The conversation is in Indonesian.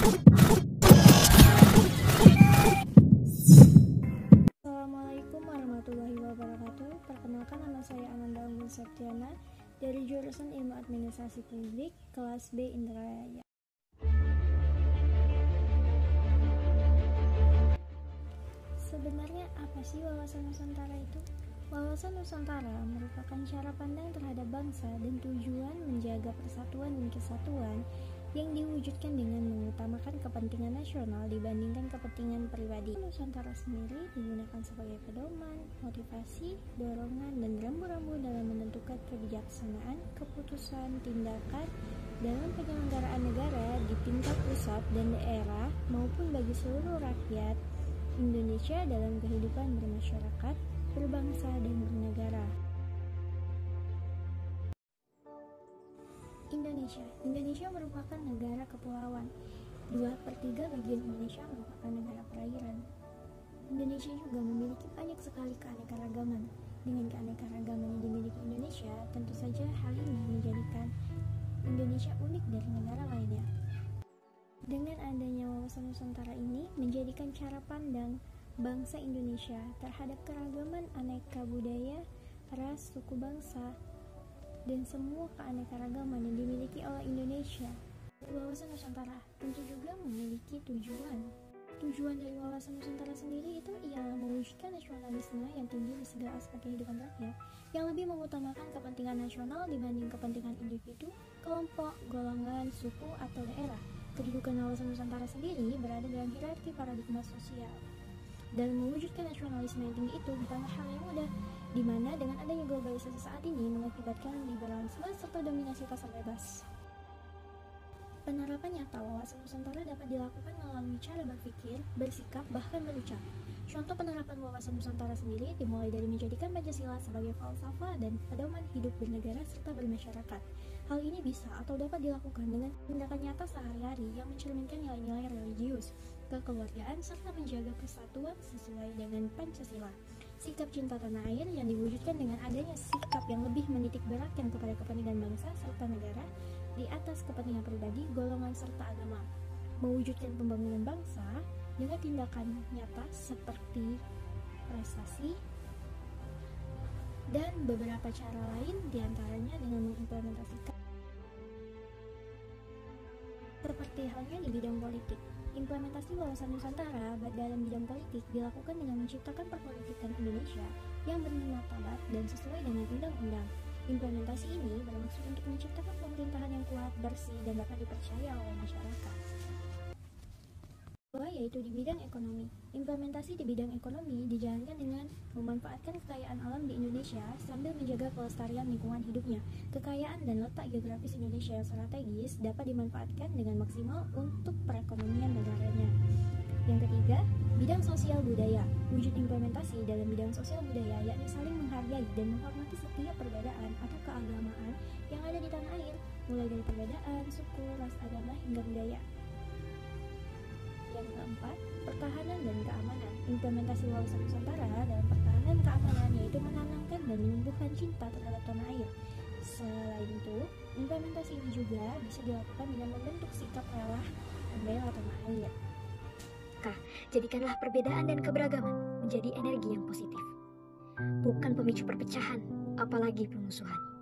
Assalamualaikum warahmatullahi wabarakatuh. Perkenalkan, nama saya Ananda Unggul Septiana dari jurusan Ilmu Administrasi Publik kelas B Indrayaya. Sebenarnya apa sih wawasan Nusantara itu? Wawasan Nusantara merupakan cara pandang terhadap bangsa dan tujuan menjaga persatuan dan kesatuan yang diwujudkan dengan mengutamakan kepentingan nasional dibandingkan kepentingan pribadi. Nusantara sendiri digunakan sebagai pedoman, motivasi, dorongan, dan rambu-rambu dalam menentukan kebijaksanaan, keputusan, tindakan dalam penyelenggaraan negara di tingkat pusat dan daerah maupun bagi seluruh rakyat Indonesia dalam kehidupan bermasyarakat, berbangsa, dan bernegara. Indonesia merupakan negara kepulauan. 2/3 bagian Indonesia merupakan negara perairan. Indonesia juga memiliki banyak sekali keanekaragaman. Dengan keanekaragaman yang dimiliki Indonesia, tentu saja hal ini menjadikan Indonesia unik dari negara lainnya. Dengan adanya wawasan Nusantara ini menjadikan cara pandang bangsa Indonesia terhadap keragaman aneka budaya, ras, suku bangsa, dan semua keanekaragaman yang dimiliki oleh Indonesia. Wawasan Nusantara tentu juga memiliki tujuan. Tujuan dari wawasan Nusantara sendiri itu ialah mewujudkan nasionalisme yang tinggi di segala aspek kehidupan rakyat, yang lebih mengutamakan kepentingan nasional dibanding kepentingan individu, kelompok, golongan, suku, atau daerah. Kedudukan wawasan Nusantara sendiri berada dalam hierarki paradigma sosial. Dalam mewujudkan nasionalisme yang tinggi itu bukanlah hal yang mudah, di mana dengan adanya globalisasi saat ini mengakibatkan liberalisme serta dominasi pasar bebas. Penerapan nyata wawasan Nusantara dapat dilakukan melalui cara berpikir, bersikap, bahkan berucap. Contoh penerapan wawasan Nusantara sendiri dimulai dari menjadikan Pancasila sebagai falsafah dan pedoman hidup bernegara serta bermasyarakat. Hal ini bisa atau dapat dilakukan dengan tindakan nyata sehari-hari yang mencerminkan nilai-nilai religius, kekeluargaan, serta menjaga persatuan sesuai dengan Pancasila. Sikap cinta tanah air yang diwujudkan dengan adanya sikap yang lebih menitik beratkan kepada kepentingan bangsa serta negara di atas kepentingan pribadi, golongan, serta agama. Mewujudkan pembangunan bangsa dengan tindakan nyata seperti prestasi dan beberapa cara lain, diantaranya dengan mengimplementasikan seperti halnya di bidang politik. Implementasi wawasan Nusantara dalam bidang politik dilakukan dengan menciptakan perpolitikan Indonesia yang bermartabat dan sesuai dengan undang-undang. Implementasi ini bermaksud untuk menciptakan pemerintahan yang kuat, bersih, dan dapat dipercaya oleh masyarakat. Yaitu di bidang ekonomi. Implementasi di bidang ekonomi dijalankan dengan memanfaatkan kekayaan alam di Indonesia sambil menjaga kelestarian lingkungan hidupnya. Kekayaan dan letak geografis Indonesia yang strategis dapat dimanfaatkan dengan maksimal untuk perekonomian negaranya. Yang ketiga, bidang sosial budaya. Wujud implementasi dalam bidang sosial budaya yakni saling menghargai dan menghormati setiap perbedaan atau keagamaan yang ada di tanah air, mulai dari perbedaan suku, ras, agama, hingga budaya. Yang keempat, pertahanan dan keamanan. Implementasi wawasan Nusantara dalam pertahanan dan keamanan yaitu menanamkan dan menumbuhkan cinta terhadap tanah air. Selain itu, implementasi ini juga bisa dilakukan dengan membentuk sikap rela membela tanah air. Jadikanlah perbedaan dan keberagaman menjadi energi yang positif, bukan pemicu perpecahan, apalagi permusuhan.